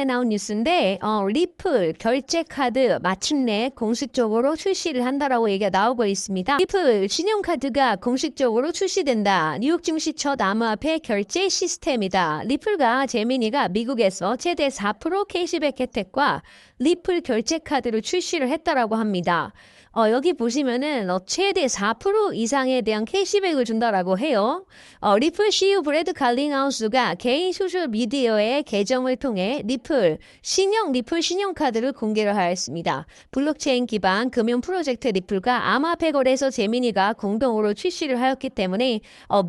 나온 뉴스인데 리플 결제 카드 마침내 공식적으로 출시를 한다라고 얘기가 나오고 있습니다. 리플 신용카드가 공식적으로 출시된다. 뉴욕 증시 첫 암호화폐 결제 시스템이다. 리플과 제미니가 미국에서 최대 4% 캐시백 혜택과 리플 결제 카드를 출시를 했다라고 합니다. 여기 보시면은 최대 4% 이상에 대한 캐시백을 준다라고 해요. 리플 CEO 브래드 칼링하우스가 개인 소셜 미디어의 계정을 통해 리플 신용카드를 공개를 하였습니다. 블록체인 기반 금융 프로젝트 리플과 암호화폐 거래소 제미니가 공동으로 출시를 하였기 때문에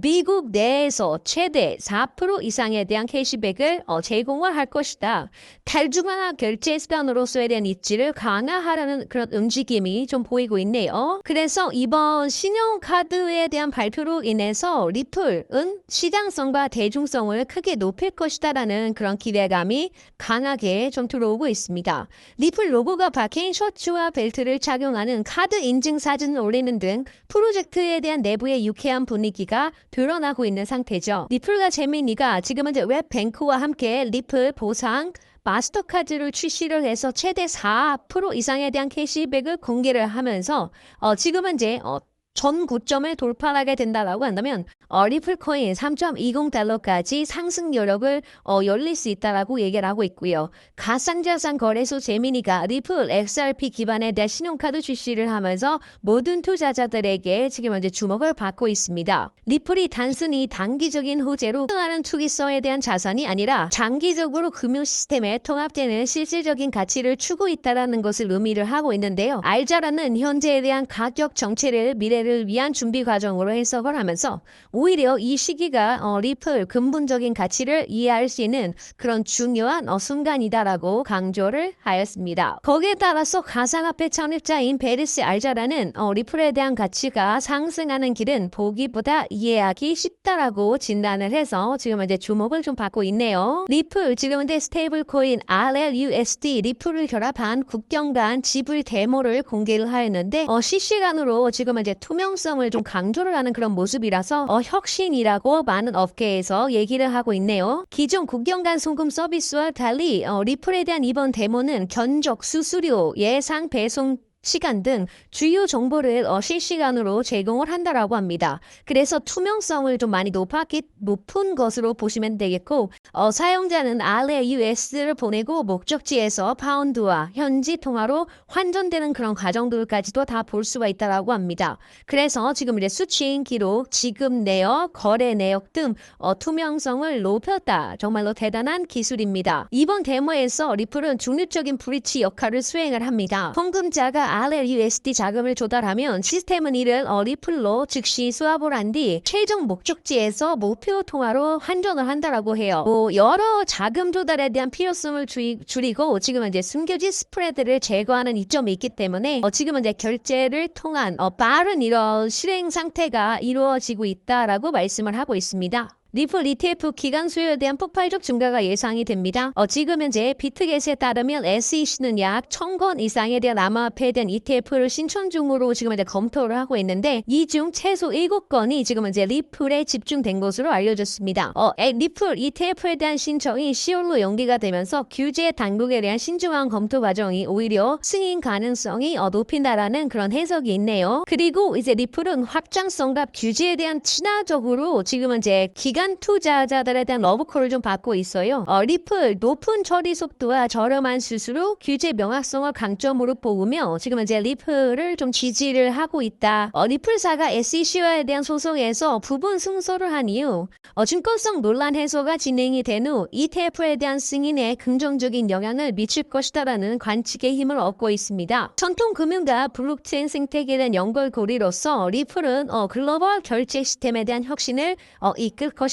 미국 내에서 최대 4% 이상에 대한 캐시백을 제공을 할 것이다. 탈중앙화 결제 수단으로서에 대한 입지를 강화하려는 그런 움직임이 좀 보이고 있네요. 그래서 이번 신용카드에 대한 발표로 인해서 리플은 시장성과 대중성을 크게 높일 것이다라는 그런 기대감이 강하게 좀 들어오고 있습니다. 리플 로고가 박힌 셔츠와 벨트를 착용하는 카드 인증 사진을 올리는 등 프로젝트에 대한 내부의 유쾌한 분위기가 드러나고 있는 상태죠. 리플과 제미니가 지금은 웹뱅크와 함께 리플 보상 마스터카드를 출시를 해서 최대 4% 이상에 대한 캐시백을 공개를 하면서 지금은 전 고점을 돌파하게 된다라고 한다면 리플 코인 3.20달러까지 상승 여력을 열릴 수 있다라고 얘기를 하고 있고요. 가상자산 거래소 제미니가 리플 XRP 기반에 대한 신용카드 출시를 하면서 모든 투자자들에게 지금 현재 주목을 받고 있습니다. 리플이 단순히 단기적인 호재로 하는 투기성에 대한 자산이 아니라 장기적으로 금융 시스템에 통합되는 실질적인 가치를 추구하고 있다는 것을 의미를 하고 있는데요. 알자라는 현재에 대한 가격 정체를 미래를 위한 준비 과정으로 해석을 하면서 오히려 이 시기가 리플 근본적인 가치를 이해할 수 있는 그런 중요한 순간이다라고 강조를 하였습니다. 거기에 따라서 가상화폐 창립자인 베리스 알자라는 리플에 대한 가치가 상승하는 길은 보기보다 이해하기 쉽다라고 진단을 해서 지금 이제 주목을 좀 받고 있네요. 리플 지금 현재 스테이블 코인 RLUSD 리플을 결합한 국경 간 지불 데모를 공개를 하였는데 실시간으로 지금 이제 투명성을 좀 강조를 하는 그런 모습이라서 혁신이라고 많은 업계에서 얘기를 하고 있네요. 기존 국경 간 송금 서비스와 달리 리플에 대한 이번 데모는 견적, 수수료, 예상 배송 시간 등 주요 정보를 실시간으로 제공을 한다라고 합니다. 그래서 투명성을 좀 많이 높은 것으로 보시면 되겠고 사용자는 RLUS를 보내고 목적지에서 파운드와 현지 통화로 환전되는 그런 과정들까지도 다 볼 수가 있다라고 합니다. 그래서 지금 이제 수취인 기록, 지급 내역, 거래 내역 등 투명성을 높였다. 정말로 대단한 기술입니다. 이번 데모에서 리플은 중립적인 브릿지 역할을 수행을 합니다. 송금자가 RLUSD 자금을 조달하면 시스템은 이를 리플로 즉시 수합을 한 뒤 최종 목적지에서 목표 통화로 환전을 한다라고 해요. 여러 자금 조달에 대한 필요성을 줄이고 지금은 이제 숨겨진 스프레드를 제거하는 이점이 있기 때문에 지금은 이제 결제를 통한 빠른 이런 실행 상태가 이루어지고 있다라고 말씀을 하고 있습니다. 리플 ETF 기간 수요에 대한 폭발적 증가가 예상이 됩니다. 지금 현재 비트겟에 따르면 SEC는 약 1,000건 이상에 대한 암호화폐에 대한 ETF를 신청 중으로 지금 이제 검토를 하고 있는데 이 중 최소 7건이 지금 이제 리플에 집중된 것으로 알려졌습니다. 리플 ETF에 대한 신청이 10월로 연기가 되면서 규제 당국에 대한 신중한 검토 과정이 오히려 승인 가능성이 높인다라는 그런 해석이 있네요. 그리고 이제 리플은 확장성과 규제에 대한 친화적으로 지금 이제 기간 투자자들에 대한 러브콜을 좀 받고 있어요. 리플 높은 처리 속도와 저렴한 수수료, 규제 명확성을 강점으로 보며 지금 이제 리플을 좀 지지를 하고 있다. 리플사가 SEC와에 대한 소송에서 부분 승소를 한 이후 증권성 논란 해소가 진행이 된 후 ETF에 대한 승인에 긍정적인 영향을 미칠 것이다라는 관측의 힘을 얻고 있습니다. 전통 금융과 블록체인 생태계에 대한 연결고리로서 리플은 글로벌 결제 시스템에 대한 혁신을 이끌 것이다라고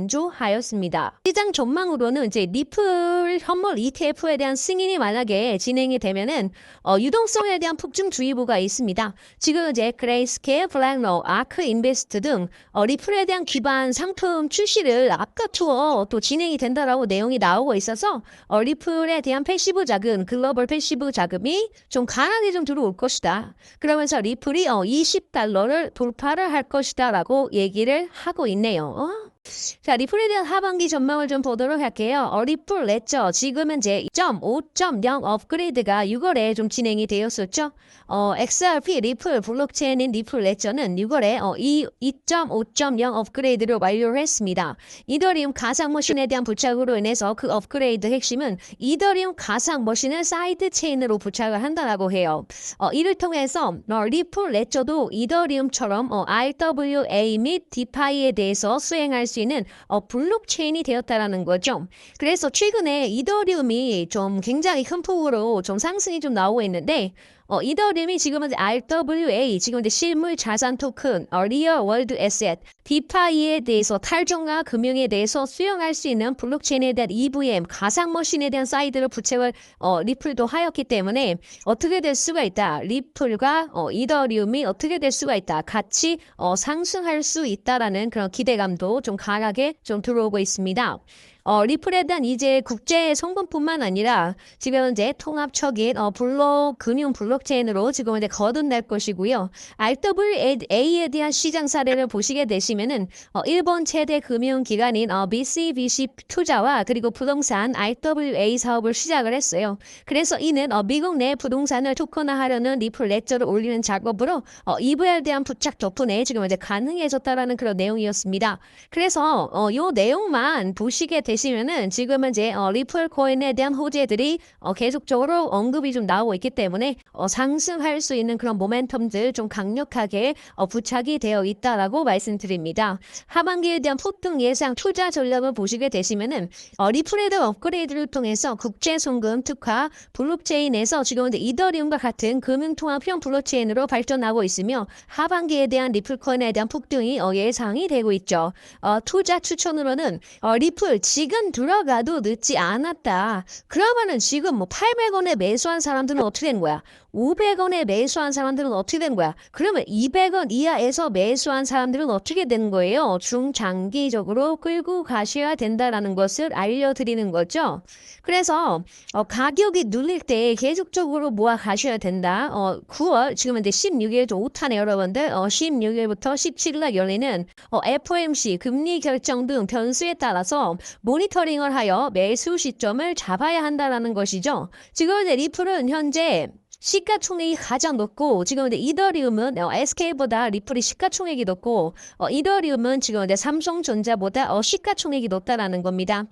강조하였습니다. 시장 전망으로는 이제 리플 현물 ETF에 대한 승인이 만약에 진행이 되면은 유동성에 대한 폭증주의보가 있습니다. 지금 이제 그레이스케일, 블랙록, 아크 인베스트 등 리플에 대한 기반 상품 출시를 앞다투어 또 진행이 된다라고 내용이 나오고 있어서 리플에 대한 패시브 자금, 글로벌 패시브 자금이 좀 강하게 좀 들어올 것이다. 그러면서 리플이 $20를 돌파를 할 것이다라고 얘기를 하고 있네요. 자, 리플에 대한 하반기 전망을 좀 보도록 할게요. 리플 레저 지금 현재 2.5.0 업그레이드가 6월에 좀 진행이 되었었죠. XRP 리플 블록체인인 리플 레저는 6월에 2.5.0 업그레이드를 완료를 했습니다. 이더리움 가상 머신에 대한 부착으로 인해서 그 업그레이드 핵심은 이더리움 가상 머신을 사이드 체인으로 부착을 한다라고 해요. 이를 통해서 리플 레저도 이더리움처럼 RWA 및 디파이에 대해서 수행할 수 있는 블록체인이 되었다라는 거죠. 그래서 최근에 이더리움이 좀 굉장히 큰 폭으로 좀 상승이 좀 나오고 있는데 이더리움이 지금은 RWA, 지금 이제 실물 자산 토큰, 리얼 월드 에셋, 디파이에 대해서 탈중앙 금융에 대해서 수용할 수 있는 블록체인에 대한 EVM, 가상머신에 대한 사이드를 부착을 리플도 하였기 때문에 어떻게 될 수가 있다. 리플과 이더리움이 어떻게 될 수가 있다. 같이 상승할 수 있다라는 그런 기대감도 좀 강하게 좀 들어오고 있습니다. 리플에 대한 이제 국제 송금뿐만 아니라 지금 이제 통합적인 금융 블록체인으로 지금 이제 거듭날 것이고요. RWA에 대한 시장 사례를 보시게 되시면은 일본 최대 금융기관인 BCBC 투자와 그리고 부동산 RWA 사업을 시작을 했어요. 그래서 이는 미국 내 부동산을 토큰화하려는 리플 레저를 올리는 작업으로 EV에 대한 부착 덕분에 지금 이제 가능해졌다라는 그런 내용이었습니다. 그래서 요 내용만 보시게 되시면은 지금은 이제 리플 코인에 대한 호재들이 계속적으로 언급이 좀 나오고 있기 때문에 상승할 수 있는 그런 모멘텀들 좀 강력하게 부착이 되어 있다라고 말씀드립니다. 하반기에 대한 폭등 예상 투자 전략을 보시게 되시면은 리플에 대한 업그레이드를 통해서 국제 송금 특화 블록체인에서 지금 이더리움과 같은 금융통합형 블록체인으로 발전하고 있으며 하반기에 대한 리플 코인에 대한 폭등이 예상이 되고 있죠. 투자 추천으로는 리플 지금 들어가도 늦지 않았다. 그러면은 지금 800원에 매수한 사람들은 어떻게 된 거야? 500원에 매수한 사람들은 어떻게 된 거야? 그러면 200원 이하에서 매수한 사람들은 어떻게 된 거예요? 중장기적으로 끌고 가셔야 된다라는 것을 알려드리는 거죠. 그래서 가격이 눌릴 때 계속적으로 모아 가셔야 된다. 9월 지금 이제 16일 좀 오타네 여러분들. 16일부터 17일날 열리는 FOMC 금리 결정 등 변수에 따라서 모니터링을 하여 매수 시점을 잡아야 한다라는 것이죠. 지금 이제 리플은 현재 시가총액이 가장 높고 지금 이제 이더리움은 SK보다 리플이 시가총액이 높고 이더리움은 지금 이제 삼성전자보다 시가총액이 높다라는 겁니다.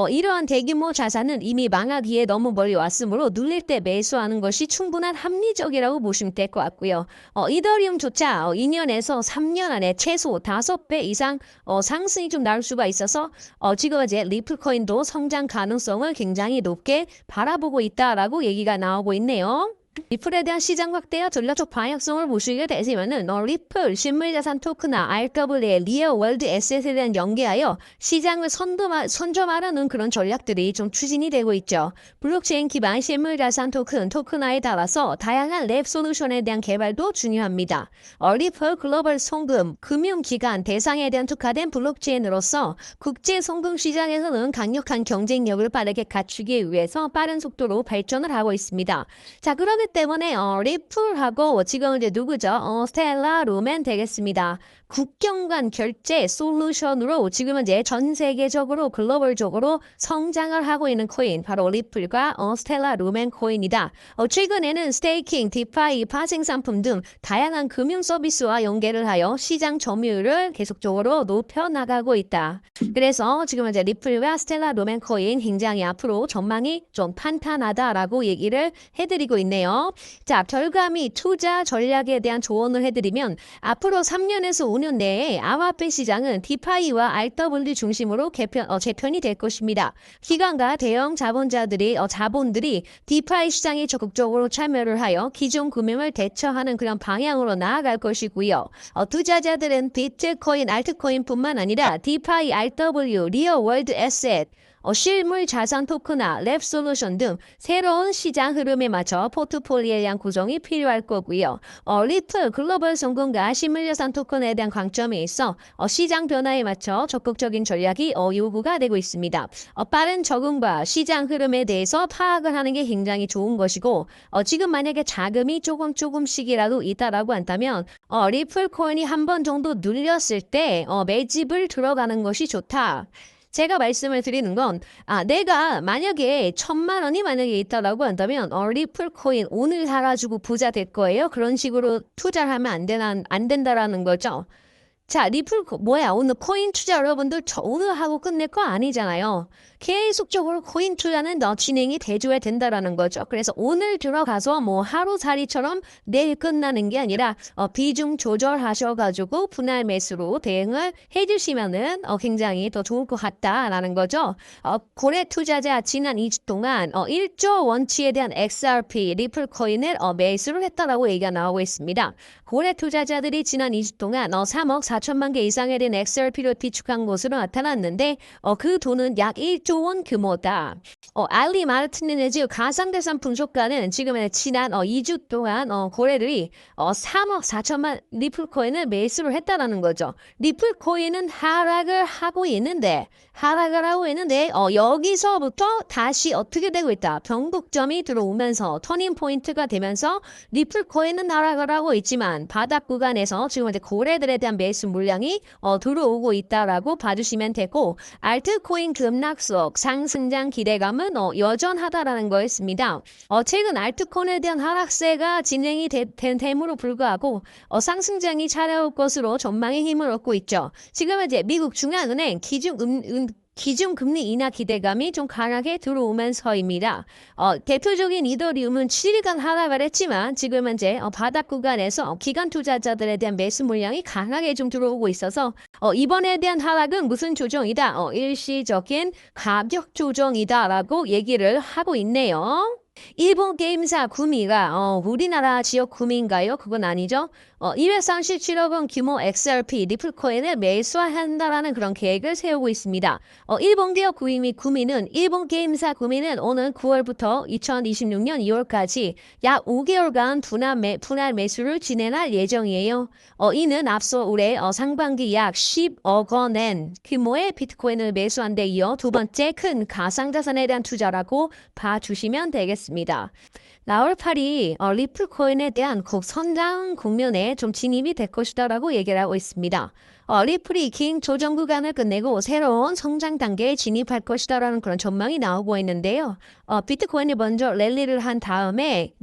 이러한 대규모 자산은 이미 망하기에 너무 멀리 왔으므로 눌릴 때 매수하는 것이 충분한 합리적이라고 보시면 될 것 같고요. 이더리움조차 2년에서 3년 안에 최소 5배 이상 상승이 좀 나올 수가 있어서 지금 이제 리플 코인도 성장 가능성을 굉장히 높게 바라보고 있다라고 얘기가 나오고 있네요. 리플에 대한 시장 확대와 전략적 방향성을 보시게 되시면은 리플 실물자산 토큰화 RWA 리얼 월드 에셋에 대한 연계하여 시장을 선점하려는 그런 전략들이 좀 추진이 되고 있죠. 블록체인 기반 실물자산 토큰화에 따라서 다양한 랩 솔루션에 대한 개발도 중요합니다. 리플 글로벌 송금 금융기관 대상에 대한 특화된 블록체인으로서 국제 송금 시장에서는 강력한 경쟁력을 빠르게 갖추기 위해서 빠른 속도로 발전을 하고 있습니다. 자, 그러기 때문에 리플하고 지금 이제 누구죠? 스텔라 루멘 되겠습니다. 국경 간 결제 솔루션으로 지금은 이제 전 세계적으로 글로벌적으로 성장을 하고 있는 코인 바로 리플과 스텔라 루멘 코인이다. 최근에는 스테이킹, 디파이, 파생 상품 등 다양한 금융 서비스와 연계를 하여 시장 점유율을 계속적으로 높여 나가고 있다. 그래서 지금 이제 리플과 스텔라 루멘 코인 굉장히 앞으로 전망이 좀 탄탄하다라고 얘기를 해드리고 있네요. 자, 결과 및 투자 전략에 대한 조언을 해드리면 앞으로 3년에서 5년 내에 암호화폐 시장은 디파이와 RW 중심으로 재편이 될 것입니다. 기관과 대형 자본들이 디파이 시장에 적극적으로 참여를 하여 기존 금융을 대처하는 그런 방향으로 나아갈 것이고요. 투자자들은 비트코인, 알트코인뿐만 아니라 디파이, RW, 리얼 월드 에셋 실물 자산 토크나 랩솔루션 등 새로운 시장 흐름에 맞춰 포트폴리오에 대한 구성이 필요할 거고요. 리플 글로벌 성공과 실물 자산 토큰에 대한 관점에 있어 시장 변화에 맞춰 적극적인 전략이 요구가 되고 있습니다. 빠른 적응과 시장 흐름에 대해서 파악을 하는 게 굉장히 좋은 것이고 지금 만약에 자금이 조금씩이라도 있다라고 한다면 리플 코인이 한 번 정도 눌렸을 때 매집을 들어가는 것이 좋다. 제가 말씀을 드리는 건 내가 만약에 1,000만 원이 만약에 있다라고 한다면 리플 코인 오늘 사가지고 부자 될 거예요. 그런 식으로 투자를 하면 안 된다라는 거죠. 자, 오늘 코인 투자 여러분들 오늘 하고 끝낼 거 아니잖아요. 계속적으로 코인 투자는 진행이 돼줘야 된다라는 거죠. 그래서 오늘 들어가서 하루살이처럼 내일 끝나는 게 아니라 비중 조절하셔가지고 분할 매수로 대응을 해주시면은 굉장히 더 좋을 것 같다라는 거죠. 고래 투자자 지난 2주 동안 1조 원치에 대한 XRP 리플 코인을 매수를 했다라고 얘기가 나오고 있습니다. 고래 투자자들이 지난 2주 동안 3억 4천만 개 이상에 대한 XRP를 비축한 것으로 나타났는데 그 돈은 약 1조 원 규모다. 알리 마르티네즈 가상자산 분석가는 지금 지난 2주 동안 고래들이 3억 4천만 리플 코인을 매수를 했다라는 거죠. 리플 코인은 하락을 하고 있는데 여기서부터 다시 어떻게 되고 있다. 변곡점이 들어오면서 터닝 포인트가 되면서 리플 코인은 하락을 하고 있지만 바닥 구간에서 지금 고래들에 대한 매수 물량이 들어오고 있다라고 봐주시면 되고 알트코인 급락속 상승장 기대감은 여전하다라는 거였습니다. 최근 알트코인에 대한 하락세가 진행이 됨으로 불구하고 상승장이 찾아올 것으로 전망의 힘을 얻고 있죠. 지금 미국 중앙은행 기준금리 인하 기대감이 좀 강하게 들어오면서입니다. 대표적인 이더리움은 7일간 하락을 했지만 지금 바닥 구간에서 기관 투자자들에 대한 매수 물량이 강하게 좀 들어오고 있어서 이번에 대한 하락은 무슨 조정이다? 일시적인 가격 조정이다라고 얘기를 하고 있네요. 일본 게임사 구미가 우리나라 지역 구미인가요? 그건 아니죠. 237억 원 규모 XRP 리플 코인을 매수한다라는 그런 계획을 세우고 있습니다. 일본 기업 구미는 일본 게임사 구미는 오늘 9월부터 2026년 2월까지 약 5개월간 분할 매수를 진행할 예정이에요. 이는 앞서 올해 상반기 약 10억 원 규모의 비트코인을 매수한 데 이어 두 번째 큰 가상자산에 대한 투자라고 봐주시면 되겠습니다. 나올 8이 리플 코인에 대한 선장 국면에 좀 진입이 될 것이다라고 얘기를 하고 있습니다. 리플이 긴 조정 구간을 끝내고 새로운 성장 단계에 진입할 것이다라는 그런 전망이 나오고 있는데요. 비트코인이 먼저 랠리를 한 다음에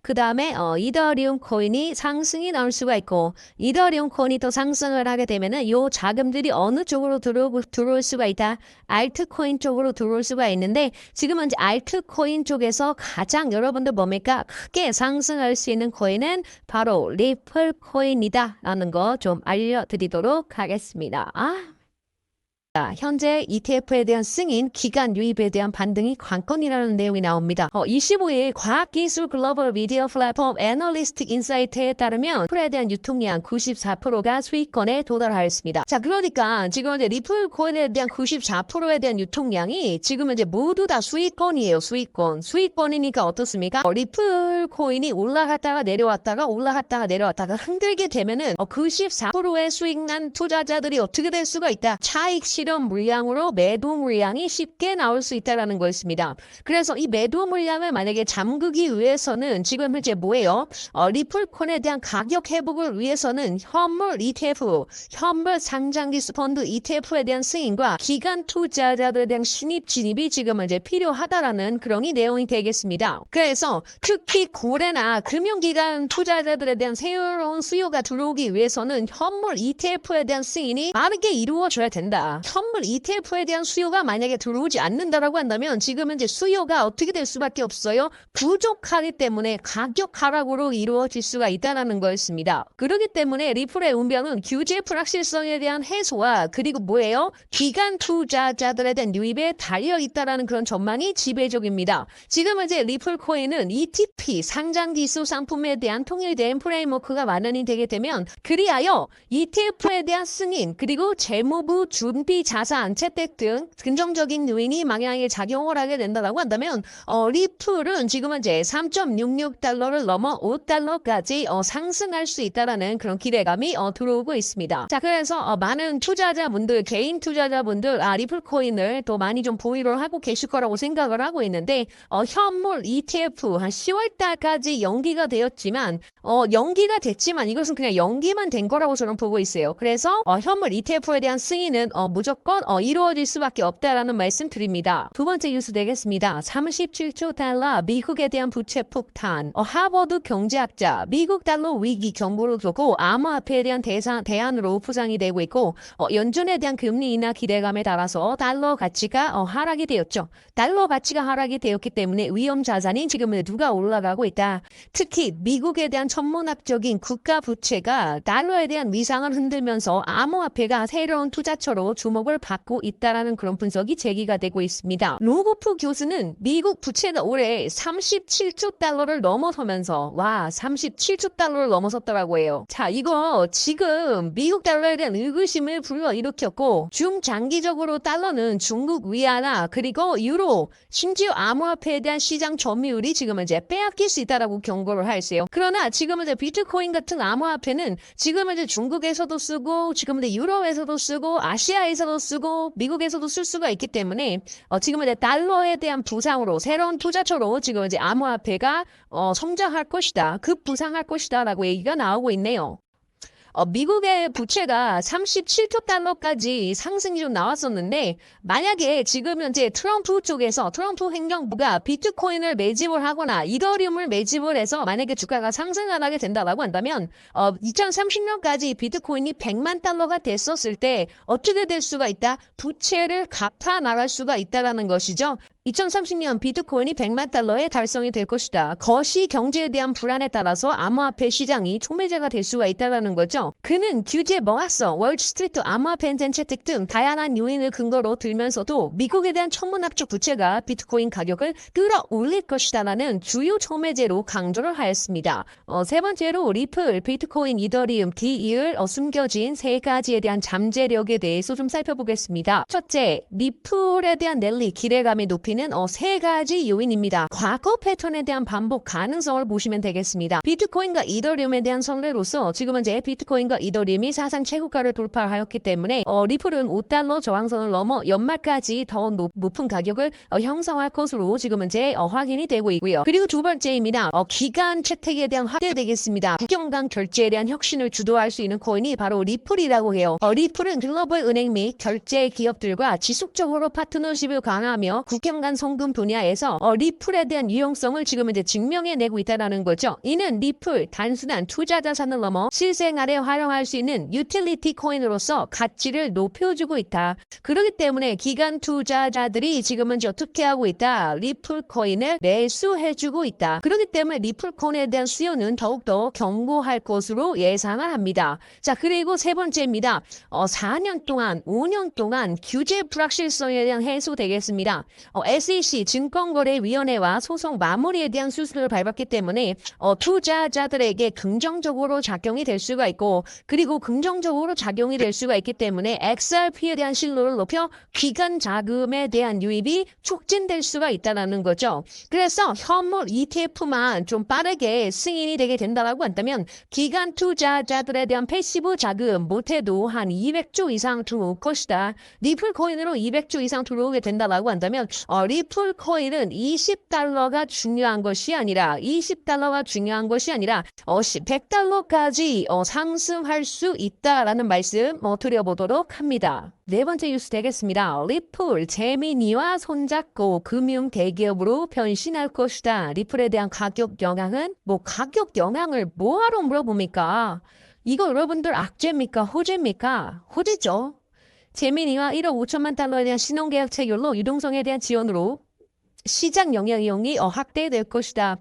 그 다음에 이더리움 코인이 상승이 나올 수가 있고 이더리움 코인이 더 상승을 하게 되면은 요 자금들이 어느 쪽으로 들어올 수가 있다. 알트코인 쪽으로 들어올 수가 있는데 지금은 이제 알트코인 쪽에서 가장 여러분들 뭡니까? 크게 상승할 수 있는 코인은 바로 리플 코인이다라는 거 좀 알려드리도록 하겠습니다. 현재 ETF에 대한 승인, 기간 유입에 대한 반등이 관건이라는 내용이 나옵니다. 25일 과학기술 글로벌 미디어 플랫폼 애널리스트 인사이트에 따르면 리플에 대한 유통량 94%가 수익권에 도달하였습니다. 자, 그러니까 지금 리플 코인에 대한 94%에 대한 유통량이 지금은 모두 다 수익권이에요. 수익권이니까 어떻습니까? 리플 코인이 올라갔다가 내려왔다가 흔들게 되면은 94%의 수익난 투자자들이 어떻게 될 수가 있다. 차익 실현 물량으로 매도 물량이 쉽게 나올 수 있다는 거였습니다. 그래서 이 매도 물량을 만약에 잠그기 위해서는 지금 현재 뭐예요? 리플 코인에 대한 가격 회복을 위해서는 현물 ETF, 현물 상장기술 펀드 ETF에 대한 승인과 기관 투자자들에 대한 진입이 지금 필요하다라는 그런 내용이 되겠습니다. 그래서 특히 고래나 금융기관 투자자들에 대한 새로운 수요가 들어오기 위해서는 현물 ETF에 대한 승인이 빠르게 이루어져야 된다. 현물 ETF에 대한 수요가 만약에 들어오지 않는다라고 한다면 지금은 수요가 어떻게 될 수밖에 없어요. 부족하기 때문에 가격 하락으로 이루어질 수가 있다는 거였습니다. 그렇기 때문에 리플의 운명은 규제 불확실성에 대한 해소와 그리고 뭐예요? 기관 투자자들에 대한 유입에 달려있다는 그런 전망이 지배적입니다. 지금 리플 코인은 ETP 상장기술 상품에 대한 통일된 프레임워크가 마련이 되게 되면 그리하여 ETF에 대한 승인 그리고 재무부 준비 소비, 자산, 채택 등 긍정적인 요인이 망향에 작용을 하게 된다고 한다면 리플은 지금은 이제 3.66달러를 넘어 5달러까지 상승할 수 있다라는 그런 기대감이 들어오고 있습니다. 자, 그래서 많은 투자자분들, 개인 투자자분들 리플 코인을 또 많이 좀 보유를 하고 계실 거라고 생각을 하고 있는데 현물 ETF 한 10월 달까지 연기가 되었지만 연기가 됐지만 이것은 그냥 연기만 된 거라고 저는 보고 있어요. 그래서 현물 ETF에 대한 승인은 무조건 이루어질 수밖에 없다라는 말씀 드립니다. 두 번째 뉴스 되겠습니다. 37조 달러 미국에 대한 부채 폭탄. 하버드 경제학자 미국 달러 위기 경보를 두고 암호화폐에 대한 대안으로 포장이 되고 있고 연준에 대한 금리 인하 기대감에 따라서 달러 가치가 하락이 되었죠. 달러 가치가 하락이 되었기 때문에 위험 자산이 지금은 누가 올라가고 있다. 특히 미국에 대한 천문학적인 국가 부채가 달러에 대한 위상을 흔들면서 암호화폐가 새로운 투자처로 주목을 받고 있다라는 그런 분석이 제기가 되고 있습니다. 로고프 교수는 미국 부채가 올해 37조 달러를 넘어서면서 37조 달러를 넘어섰더라고 해요. 자, 이거 지금 미국 달러에 대한 의구심을 불러일으켰고 중장기적으로 달러는 중국 위안화 그리고 유로 심지어 암호화폐에 대한 시장 점유율이 지금은 이제 빼앗길 수 있다라고 경고를 했어요. 그러나 지금은 이제 비트코인 같은 암호화폐는 지금은 이제 중국에서도 쓰고 지금은 이제 유럽에서도 쓰고 아시아에서도 쓰고 미국에서도 쓸 수가 있기 때문에 지금은 이제 달러에 대한 부상으로 새로운 투자처로 지금 이제 암호화폐가 성장할 것이다. 급부상할 것이다라고 얘기가 나오고 있네요. 미국의 부채가 37조 달러까지 상승이 좀 나왔었는데 만약에 지금 현재 트럼프 행정부가 비트코인을 매집을 하거나 이더리움을 매집을 해서 만약에 주가가 상승을 하게 된다고 한다면 2030년까지 비트코인이 100만 달러가 됐었을 때 어떻게 될 수가 있다? 부채를 갚아 나갈 수가 있다라는 것이죠. 2030년 비트코인이 100만 달러에 달성이 될 것이다. 거시 경제에 대한 불안에 따라서 암호화폐 시장이 촉매제가 될 수가 있다는 거죠. 그는 규제 모아성, 월스트리트 암호화폐 엔젠 채택 등 다양한 요인을 근거로 들면서도 미국에 대한 천문학적 부채가 비트코인 가격을 끌어올릴 것이다라는 주요 촉매제로 강조를 하였습니다. 세 번째로 리플, 비트코인, 이더리움, DER 숨겨진 세 가지에 대한 잠재력에 대해서 좀 살펴보겠습니다. 첫째, 리플에 대한 랠리 기대감이 높이는 세 가지 요인입니다. 과거 패턴에 대한 반복 가능성을 보시면 되겠습니다. 비트코인과 이더리움에 대한 선례로서 지금은 이제 비트코인과 이더리움이 사상 최고가를 돌파하였기 때문에 리플은 5달러 저항선을 넘어 연말까지 더 높은 가격을 형성할 것으로 지금은 이제 확인이 되고 있고요. 그리고 두 번째입니다. 기간 채택에 대한 확대 되겠습니다. 국경 간 결제에 대한 혁신을 주도할 수 있는 코인이 바로 리플이라고 해요. 리플은 글로벌 은행 및 결제 기업들과 지속적으로 파트너십을 강화하며 국경 간 송금 분야에서 리플에 대한 유용성을 지금 이제 증명해내고 있다는 거죠. 이는 리플 단순한 투자 자산을 넘어 실생활에 활용할 수 있는 유틸리티 코인으로서 가치를 높여주고 있다. 그렇기 때문에 기관 투자자들이 지금은 어떻게 하고 있다? 리플 코인을 매수해주고 있다. 그렇기 때문에 리플 코인에 대한 수요는 더욱더 견고할 것으로 예상을 합니다. 자, 그리고 세 번째입니다. 4년 동안, 5년 동안 규제 불확실성에 대한 해소 되겠습니다. SEC 증권거래위원회와 소송 마무리에 대한 수수를 밟았기 때문에 투자자들에게 긍정적으로 작용이 될 수가 있고 그리고 긍정적으로 작용이 될 수가 있기 때문에 XRP에 대한 신뢰를 높여 기관 자금에 대한 유입이 촉진될 수가 있다는 거죠. 그래서 현물 ETF만 좀 빠르게 승인이 되게 된다고 한다면 기관 투자자들에 대한 패시브 자금 못해도 한 200조 이상 들어올 것이다. 리플 코인으로 200조 이상 들어오게 된다고 한다면 리플 코인은 20달러가 중요한 것이 아니라 100달러까지 상승할 수 있다라는 말씀 드려보도록 합니다. 네 번째 뉴스 되겠습니다. 리플, 재미니와 손잡고 금융 대기업으로 변신할 것이다. 리플에 대한 가격 영향은 가격 영향을 뭐하러 물어봅니까? 이거 여러분들 악재입니까? 호재입니까? 호재죠. 재미니와 1억 5천만 달러에 대한 신용계약 체결로 유동성에 대한 지원으로 시장 영향력이 확대될 것이다.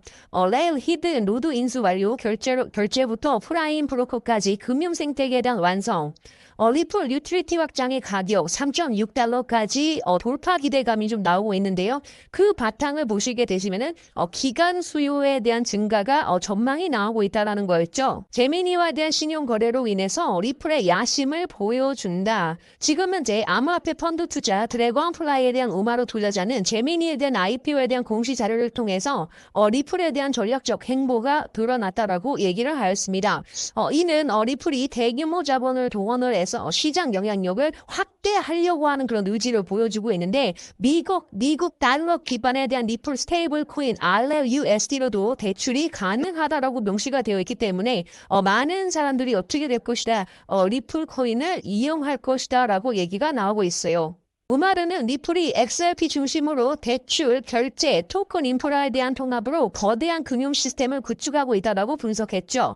레일 히드 노드 인수 완료 결제부터 프라임 브로커까지 금융 생태계에 대한 완성. 리플 유틸리티 확장의 가격 3.6달러까지 돌파 기대감이 좀 나오고 있는데요. 그 바탕을 보시게 되시면은 기간 수요에 대한 증가가 전망이 나오고 있다라는 거였죠. 제미니와 대한 신용 거래로 인해서 리플의 야심을 보여준다. 지금은 제 암호화폐 펀드 투자 드래곤플라이에 대한 우마로 투자자는 제미니에 대한 IPO에 대한 공시 자료를 통해서 리플에 대한 전략적 행보가 드러났다라고 얘기를 하였습니다. 이는 리플이 대규모 자본을 동원을 해서 시장 영향력을 확대하려고 하는 그런 의지를 보여주고 있는데 미국 달러 기반에 대한 리플 스테이블 코인 RLUSD로도 대출이 가능하다라고 명시가 되어 있기 때문에 많은 사람들이 어떻게 될 것이다. 리플 코인을 이용할 것이다 라고 얘기가 나오고 있어요. 우마르는 리플이 XRP 중심으로 대출, 결제, 토큰 인프라에 대한 통합으로 거대한 금융 시스템을 구축하고 있다고 분석했죠.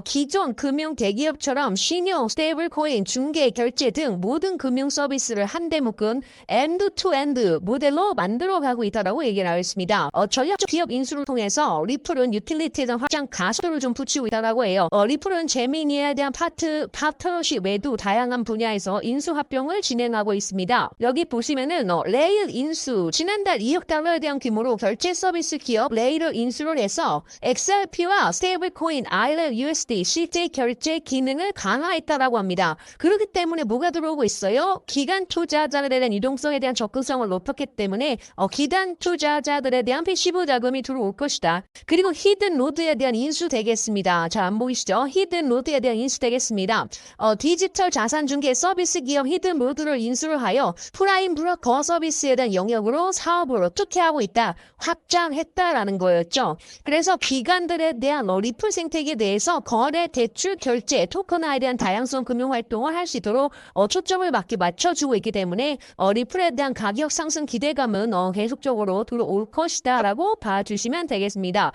기존 금융 대기업처럼 신용, 스테이블코인, 중개, 결제 등 모든 금융 서비스를 한데 묶은 엔드-투-엔드 모델로 만들어가고 있다고 얘기를 하였습니다. 전략적 기업 인수를 통해서 리플은 유틸리티에 대한 확장 가속도를 좀 붙이고 있다고 해요. 리플은 제미니에 대한 파트너십 외에도 다양한 분야에서 인수 합병을 진행하고 있습니다. 여기 보시면은 레일 인수, 지난달 2억 달러에 대한 규모로 결제 서비스 기업 레일을 인수를 해서 XRP와 스테이블코인 RLUSD 실제 결제 기능을 강화했다라고 합니다. 그렇기 때문에 뭐가 들어오고 있어요? 기간 투자자들에 대한 유동성에 대한 접근성을 높였기 때문에 기단 투자자들에 대한 패시브 자금이 들어올 것이다. 그리고 히든 로드에 대한 인수 되겠습니다. 자, 안 보이시죠? 히든 로드에 대한 인수 되겠습니다. 디지털 자산 중개 서비스 기업 히든 로드를 인수를 하여 프라임 브로커 서비스에 대한 영역으로 사업을 어떻게 하고 있다, 확장했다라는 거였죠. 그래서 기관들에 대한 리플 생태계에 대해서 거래, 대출, 결제, 토큰화에 대한 다양성 금융 활동을 할 수 있도록 초점을 맞춰주고 있기 때문에 리플에 대한 가격 상승 기대감은 계속적으로 들어올 것이다 라고 봐주시면 되겠습니다.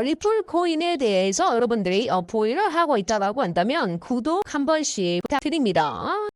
리플 코인에 대해서 여러분들이 보유를 하고 있다라고 한다면 구독 한 번씩 부탁드립니다.